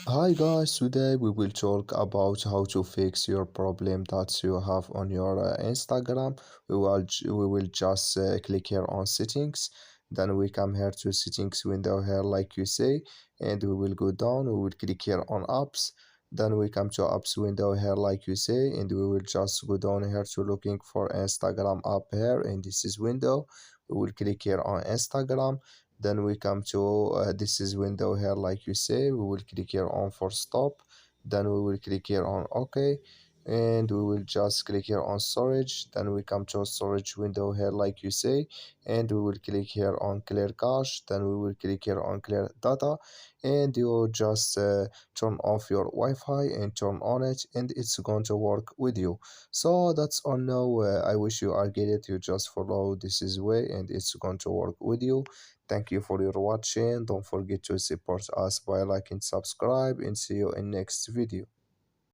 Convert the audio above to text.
Hi guys, today we will talk about how to fix your problem that you have on your Instagram. We will just click here on settings. Then we come here to settings window here like you say, and we will go down. We will click here on apps. Then we come to apps window here like you say, and we will just go down here to looking for Instagram app here, and this is window. We will click here on Instagram. Then we come to this is window here like you say. We will click here on for stop. Then we will click here on OK, and we will just click here on storage. Then we come to storage window here like you say, and we will click here on clear cache. Then we will click here on clear data, and you just turn off your Wi-Fi and turn on it, and it's going to work with you. So that's all now. I wish you are get it. You just follow this is way, and it's going to work with you. Thank you for your watching. Don't forget to support us by liking, subscribe, and see you in next video.